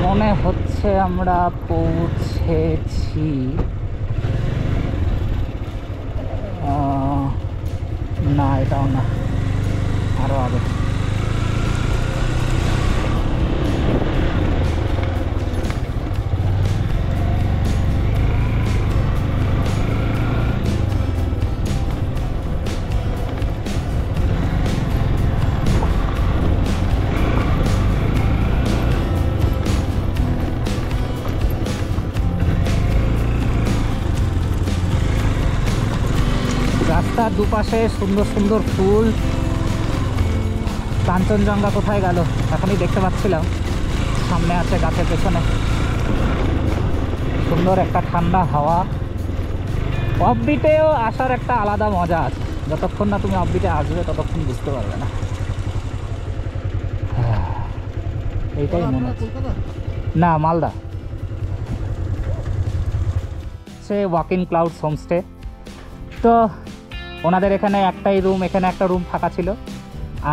মনে হচ্ছে আমরা পৌঁছেছি। না, এটাও না, আরো আগে। রাস্তার দুপাশে সুন্দর সুন্দর ফুল। কাঞ্চনজঙ্ঘা কোথায় গেল এখনই দেখতে পাচ্ছিলাম, সামনে আছে গাছের পেছনে। সুন্দর একটা ঠান্ডা হাওয়া। অফবিটেও আসার একটা আলাদা মজা আছে, যতক্ষণ না তুমি অফবিটে আসবে ততক্ষণ বুঝতে পারবে না। এইটাই মনে হচ্ছে। না, মালদা। সে ওয়াক ইন ক্লাউডস হোমস্টে। তো ওনাদের এখানে একটাই রুম, এখানে একটা রুম ফাঁকা ছিল,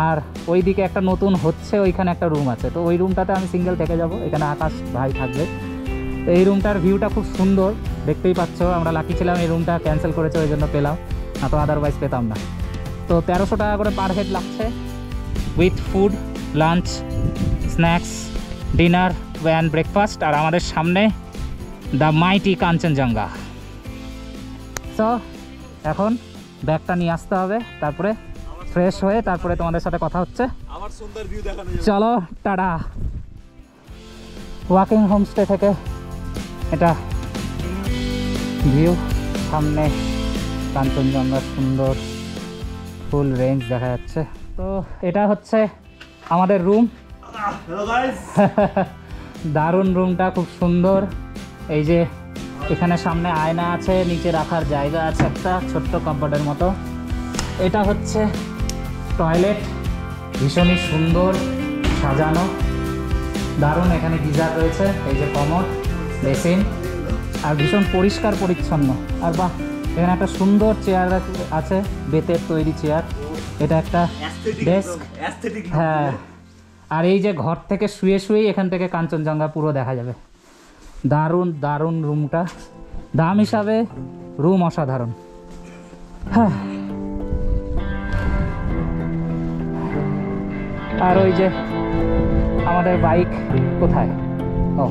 আর ওইদিকে একটা নতুন হচ্ছে, ওইখানে একটা রুম আছে। তো ওই রুমটাতে আমি সিঙ্গেল থেকে যাব, এখানে আকাশ ভাই থাকবে। তো এই রুমটার ভিউটা খুব সুন্দর, দেখতেই পাচ্ছ। আমরা লাকি ছিলাম, এই রুমটা ক্যান্সেল করেছে, ওই জন্য পেলাম, না তো আদারওয়াইজ পেতাম না। তো 1300 টাকা করে পার হেড লাগছে, with food, lunch, snacks, dinner and breakfast. আর আমাদের সামনে দ্য মাইটি কাঞ্চনজঙ্ঘা। সো এখন ব্যাগটা নিয়ে আসতে হবে, তারপরে ফ্রেশ হয়ে তারপরে তোমাদের সাথে কথা হচ্ছে। চলো, টাটা। ওয়াকিং হোমস্টে থেকে এটা ভিউ, সামনে কাঞ্চনজঙ্ঘার সুন্দর ফুল রেঞ্জ দেখা যাচ্ছে। তো এটা হচ্ছে আমাদের রুম। দারুণ রুমটা, খুব সুন্দর। এই যে এখানে সামনে আয়না আছে, নিচে রাখার জায়গা আছে একটা ছোট্ট কাপড়ের মতো। এটা হচ্ছে টয়লেট, ভীষণই সুন্দর সাজানো, দারুণ। এখানে গিজার রয়েছে, এই যে কমোড, বেসিন, আর ভীষণ পরিষ্কার পরিচ্ছন্ন। আর বাহ, এখানে একটা সুন্দর চেয়ার আছে, বেতের তৈরি চেয়ার। এটা একটা ডেস্ক। হ্যাঁ, আর এই যে ঘর থেকে শুয়ে শুয়েই এখান থেকে কাঞ্চনজঙ্ঘা পুরো দেখা যাবে। দারুণ দারুণ রুমটা, দাম হিসাবে রুম অসাধারণ। হ্যাঁ, আর ওই যে আমাদের বাইক কোথায়? ও,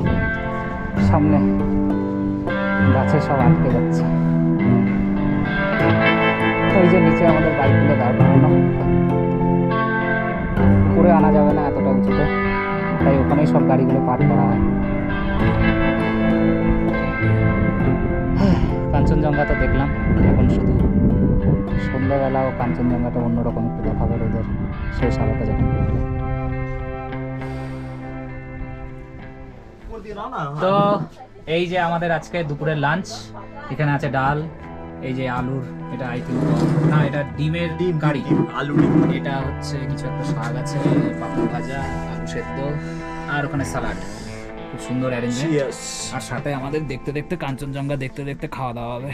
সামনে গাছে সব আটকে যাচ্ছে। ওই যে নিচে আমাদের বাইকগুলো দাঁড় করানো, উপরে আনা যাবে না এতটা উঁচুতে, তাই ওখানেই সব গাড়িগুলো পার্ক করা হয়। কাঞ্চনজঙ্ঘা তো দেখলাম, এখন শুধু সন্ধ্যাবেলাও কাঞ্চনজঙ্ঘাটা অন্যরকম একটু দেখাবে ওদের শেষ আলোটা যখন পড়বে। তো এই যে আমাদের আজকে দুপুরের লাঞ্চ, এখানে আছে ডাল, এই যে আলুর, এটা আই থিঙ্ক, না এটা ডিমের কারি, আলু ডিম, এটা হচ্ছে কিছু একটা শাক আছে, পাপড় ভাজা, আলু সেদ্ধ, আর ওখানে স্যালাড। খুব সুন্দর অ্যারেঞ্জমেন্ট। আর সাথে আমাদের দেখতে দেখতে কাঞ্চনজঙ্ঘা দেখতে দেখতে খাওয়া দাওয়া হবে।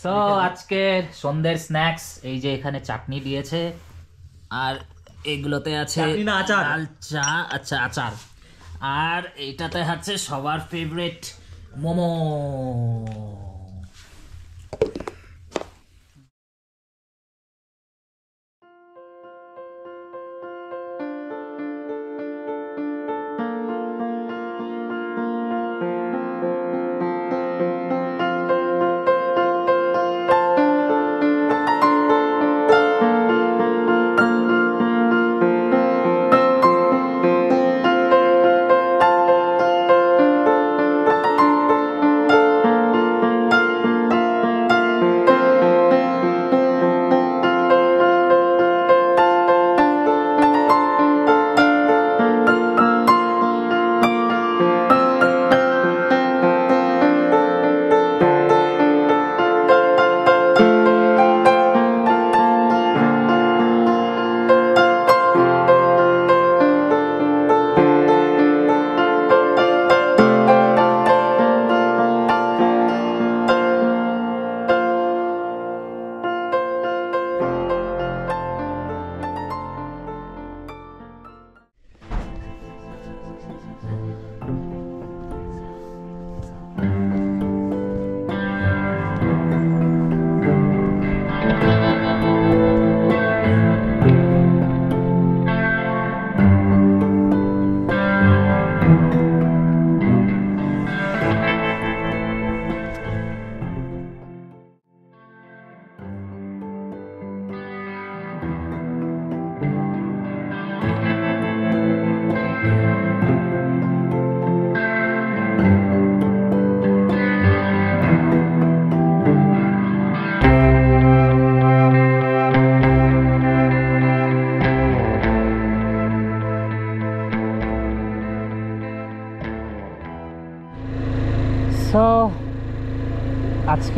সো আজকের সন্ধ্যের স্ন্যাক্স, এই যে এখানে চাটনি দিয়েছে, আর এগুলোতে আছে লাল চা, আচ্ছা আচার, আর এইটাতে আছে সবার ফেভারিট মোমো।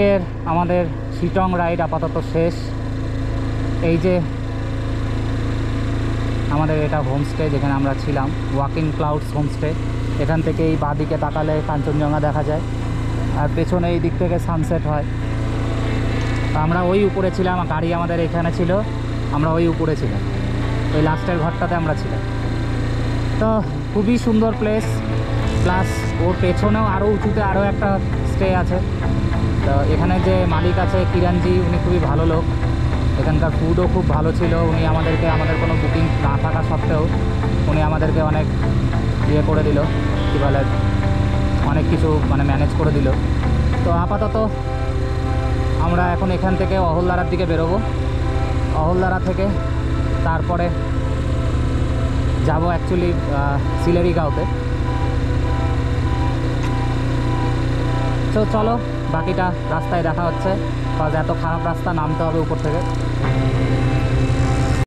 আজকের আমাদের শিটং রাইড আপাতত শেষ। এই যে আমাদের এটা হোমস্টে যেখানে আমরা ছিলাম, ওয়াকিং ক্লাউডস হোমস্টে। এখান থেকে এই বাঁদিকে তাকালে কাঞ্চনজঙ্ঘা দেখা যায়, আর পেছনে এই দিক থেকে সানসেট হয়। আমরা ওই উপরে ছিলাম, গাড়ি আমাদের এখানে ছিল, আমরা ওই উপরে ছিলাম, ওই লাস্টের ঘরটাতে আমরা ছিলাম। তো খুবই সুন্দর প্লেস, প্লাস ওর পেছনেও আরও উঁচুতে আরও একটা স্টে আছে। তো এখানে যে মালিক আছে কিরণজি, উনি খুবই ভালো লোক। এখানকার ফুডও খুব ভালো ছিল। উনি আমাদেরকে, আমাদের কোনো বুকিং না থাকা সত্ত্বেও উনি আমাদেরকে অনেক ইয়ে করে দিল, কী বলে, অনেক কিছু মানে ম্যানেজ করে দিল। তো আপাতত আমরা এখন এখান থেকে অহলদারার দিকে বেরোবো। অহলদারা থেকে তারপরে যাব অ্যাকচুয়ালি সিলেরিগাঁওতে। তো চলো বাকিটা রাস্তায় দেখা হচ্ছে, কারণ এত খারাপ রাস্তা, নামতে হবে উপর থেকে।